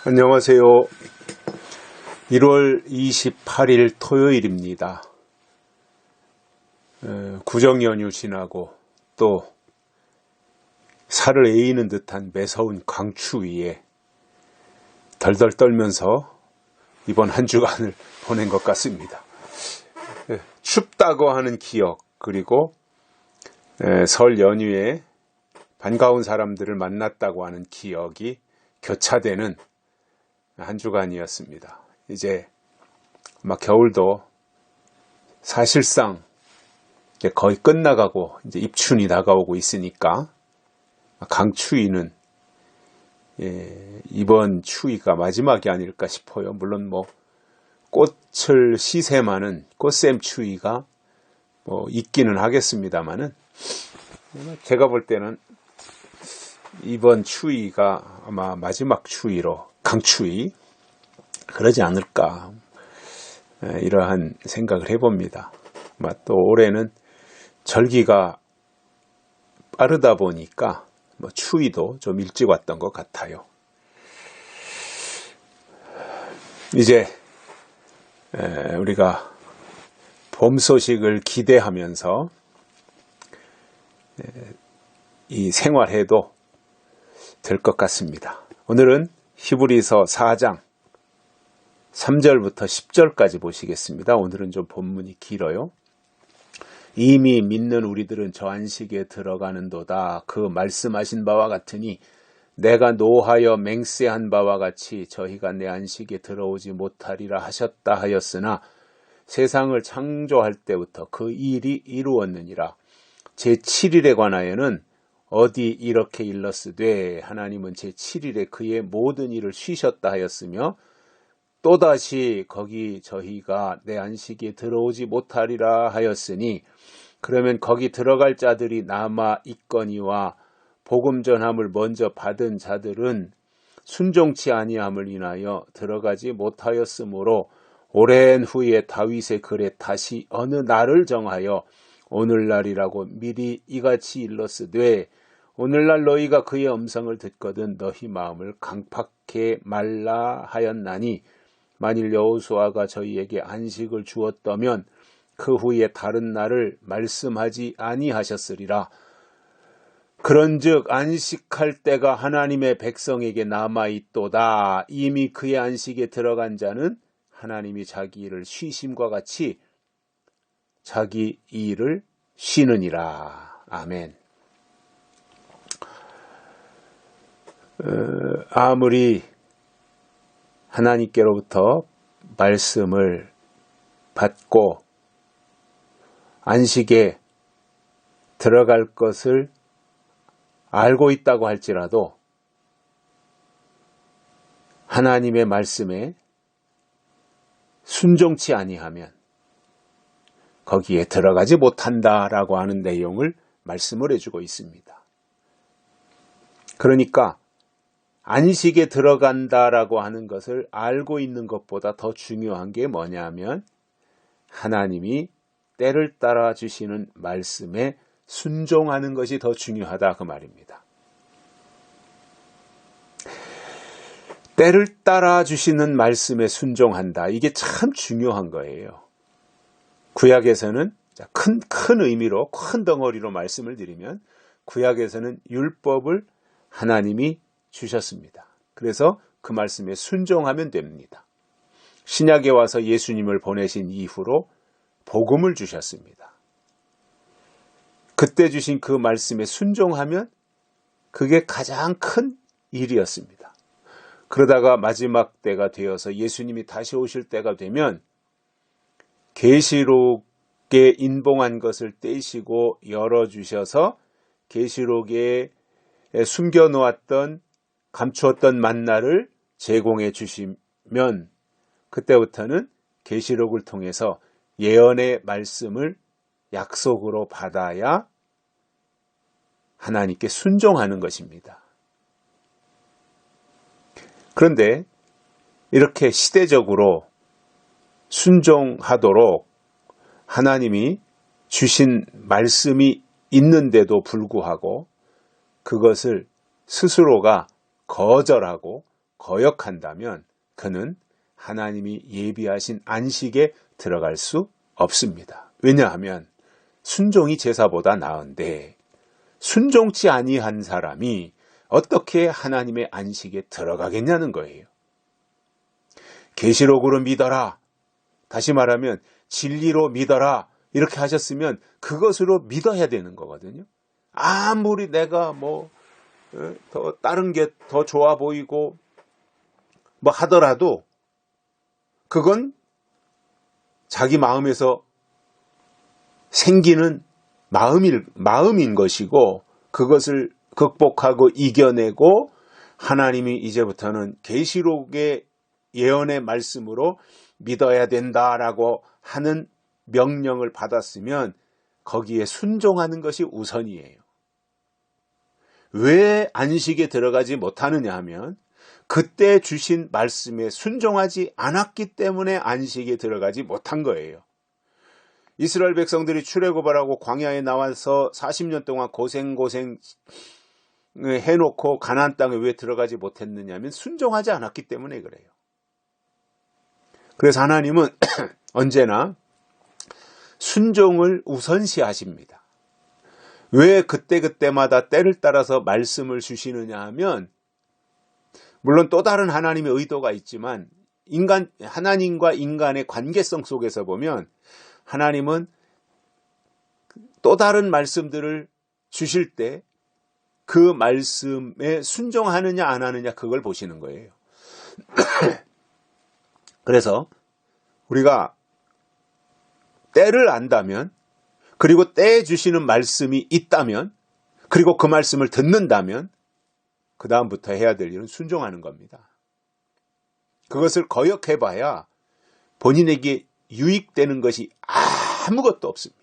안녕하세요. 1월 28일 토요일입니다. 구정연휴 지나고 또 살을 에이는 듯한 매서운 강추위에 덜덜 떨면서 이번 한 주간을 보낸 것 같습니다. 춥다고 하는 기억, 그리고 설 연휴에 반가운 사람들을 만났다고 하는 기억이 교차되는 한 주간이었습니다. 이제 막 겨울도 사실상 이제 거의 끝나가고 이제 입춘이 다가오고 있으니까 강추위는 이번 추위가 마지막이 아닐까 싶어요. 물론 꽃을 시샘하는 꽃샘 추위가 있기는 하겠습니다만은 제가 볼 때는 이번 추위가 아마 마지막 추위로 강추위 그러지 않을까 이러한 생각을 해봅니다. 또 올해는 절기가 빠르다 보니까 추위도 좀 일찍 왔던 것 같아요. 이제 우리가 봄 소식을 기대하면서 이 생활해도 될 것 같습니다. 오늘은 히브리서 4장 3절부터 10절까지 보시겠습니다. 오늘은 좀 본문이 길어요. 이미 믿는 우리들은 저 안식에 들어가는도다. 그 말씀하신 바와 같으니 내가 노하여 맹세한 바와 같이 저희가 내 안식에 들어오지 못하리라 하셨다 하였으나 세상을 창조할 때부터 그 일이 이루었느니라. 제7일에 관하여는 어디 이렇게 일렀으되 하나님은 제7일에 그의 모든 일을 쉬셨다 하였으며 또다시 거기 저희가 내 안식에 들어오지 못하리라 하였으니 그러면 거기 들어갈 자들이 남아 있거니와 복음 전함을 먼저 받은 자들은 순종치 아니함을 인하여 들어가지 못하였으므로 오랜 후에 다윗의 글에 다시 어느 날을 정하여 오늘날이라고 미리 이같이 일렀으되 오늘날 너희가 그의 음성을 듣거든 너희 마음을 강팍해 말라 하였나니 만일 여호수아가 저희에게 안식을 주었다면 그 후에 다른 날을 말씀하지 아니하셨으리라. 그런즉 안식할 때가 하나님의 백성에게 남아있도다. 이미 그의 안식에 들어간 자는 하나님이 자기 일을 쉬심과 같이 자기 일을 쉬느니라. 아멘. 아무리 하나님께로부터 말씀을 받고 안식에 들어갈 것을 알고 있다고 할지라도 하나님의 말씀에 순종치 아니하면 거기에 들어가지 못한다라고 하는 내용을 말씀을 해주고 있습니다. 그러니까 안식에 들어간다라고 하는 것을 알고 있는 것보다 더 중요한 게 뭐냐면 하나님이 때를 따라 주시는 말씀에 순종하는 것이 더 중요하다 그 말입니다. 때를 따라 주시는 말씀에 순종한다. 이게 참 중요한 거예요. 구약에서는 큰 의미로 큰 덩어리로 말씀을 드리면 구약에서는 율법을 하나님이 주셨습니다. 그래서 그 말씀에 순종하면 됩니다. 신약에 와서 예수님을 보내신 이후로 복음을 주셨습니다. 그때 주신 그 말씀에 순종하면 그게 가장 큰 일이었습니다. 그러다가 마지막 때가 되어서 예수님이 다시 오실 때가 되면 계시록에 인봉한 것을 떼시고 열어주셔서 계시록에 숨겨놓았던 감추었던 만나를 제공해 주시면 그때부터는 계시록을 통해서 예언의 말씀을 약속으로 받아야 하나님께 순종하는 것입니다. 그런데 이렇게 시대적으로 순종하도록 하나님이 주신 말씀이 있는데도 불구하고 그것을 스스로가 거절하고 거역한다면 그는 하나님이 예비하신 안식에 들어갈 수 없습니다. 왜냐하면 순종이 제사보다 나은데 순종치 아니한 사람이 어떻게 하나님의 안식에 들어가겠냐는 거예요. 계시록으로 믿어라. 다시 말하면 진리로 믿어라. 이렇게 하셨으면 그것으로 믿어야 되는 거거든요. 아무리 내가 더 다른 게 더 좋아 보이고 하더라도 그건 자기 마음에서 생기는 마음인 것이고 그것을 극복하고 이겨내고 하나님이 이제부터는 계시록의 예언의 말씀으로 믿어야 된다라고 하는 명령을 받았으면 거기에 순종하는 것이 우선이에요. 왜 안식에 들어가지 못하느냐 하면 그때 주신 말씀에 순종하지 않았기 때문에 안식에 들어가지 못한 거예요. 이스라엘 백성들이 출애굽하라고 광야에 나와서 40년 동안 고생 해놓고 가나안 땅에 왜 들어가지 못했느냐 하면 순종하지 않았기 때문에 그래요. 그래서 하나님은 언제나 순종을 우선시하십니다. 왜 그때마다 때를 따라서 말씀을 주시느냐 하면 물론 또 다른 하나님의 의도가 있지만 하나님과 인간의 관계성 속에서 보면 하나님은 또 다른 말씀들을 주실 때 그 말씀에 순종하느냐 안 하느냐 그걸 보시는 거예요. 그래서 우리가 때를 안다면 그리고 때에 주시는 말씀이 있다면 그리고 그 말씀을 듣는다면 그 다음부터 해야 될 일은 순종하는 겁니다. 그것을 거역해봐야 본인에게 유익되는 것이 아무것도 없습니다.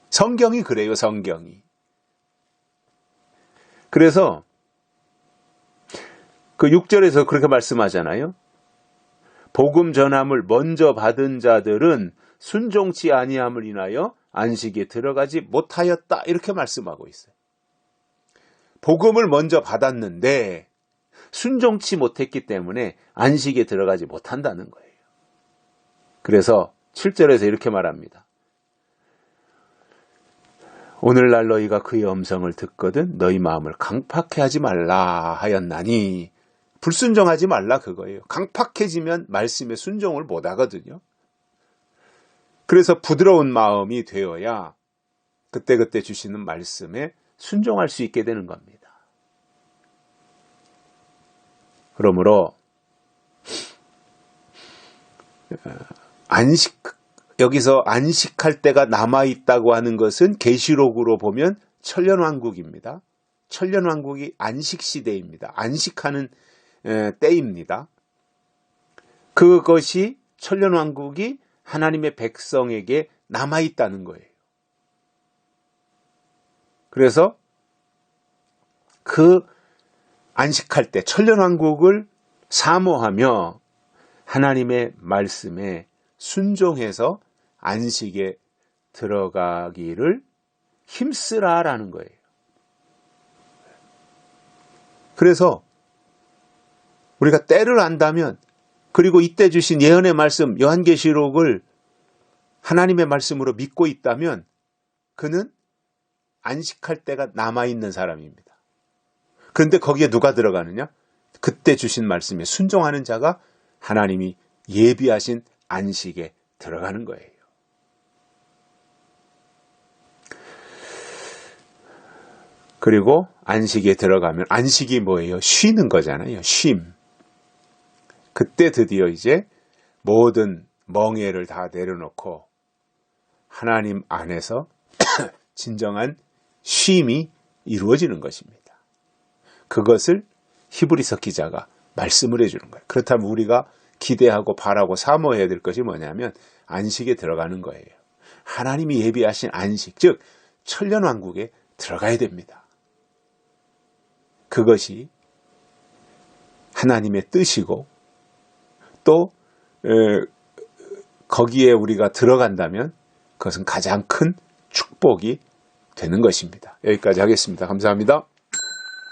성경이 그래요. 성경이. 그래서 그 6절에서 그렇게 말씀하잖아요. 복음 전함을 먼저 받은 자들은 순종치 아니함을 인하여 안식에 들어가지 못하였다. 이렇게 말씀하고 있어요. 복음을 먼저 받았는데 순종치 못했기 때문에 안식에 들어가지 못한다는 거예요. 그래서 7절에서 이렇게 말합니다. 오늘날 너희가 그의 음성을 듣거든 너희 마음을 강팍해 하지 말라 하였나니 불순종하지 말라 그거예요. 강팍해지면 말씀에 순종을 못 하거든요. 그래서 부드러운 마음이 되어야 그때그때 주시는 말씀에 순종할 수 있게 되는 겁니다. 그러므로 여기서 안식할 때가 남아있다고 하는 것은 계시록으로 보면 천년왕국입니다. 천년왕국이 안식시대입니다. 안식하는 때입니다. 그것이 천년왕국이 하나님의 백성에게 남아있다는 거예요. 그래서 그 안식할 때 천년왕국을 사모하며 하나님의 말씀에 순종해서 안식에 들어가기를 힘쓰라라는 거예요. 그래서 우리가 때를 안다면 그리고 이때 주신 예언의 말씀 요한계시록을 하나님의 말씀으로 믿고 있다면 그는 안식할 때가 남아있는 사람입니다. 그런데 거기에 누가 들어가느냐? 그때 주신 말씀에 순종하는 자가 하나님이 예비하신 안식에 들어가는 거예요. 그리고 안식에 들어가면 안식이 뭐예요? 쉬는 거잖아요. 쉼. 그때 드디어 이제 모든 멍에를 다 내려놓고 하나님 안에서 진정한 쉼이 이루어지는 것입니다. 그것을 히브리서 기자가 말씀을 해주는 거예요. 그렇다면 우리가 기대하고 바라고 사모해야 될 것이 뭐냐면 안식에 들어가는 거예요. 하나님이 예비하신 안식, 즉 천년왕국에 들어가야 됩니다. 그것이 하나님의 뜻이고 또 거기에 우리가 들어간다면 그것은 가장 큰 축복이 되는 것입니다. 여기까지 하겠습니다. 감사합니다.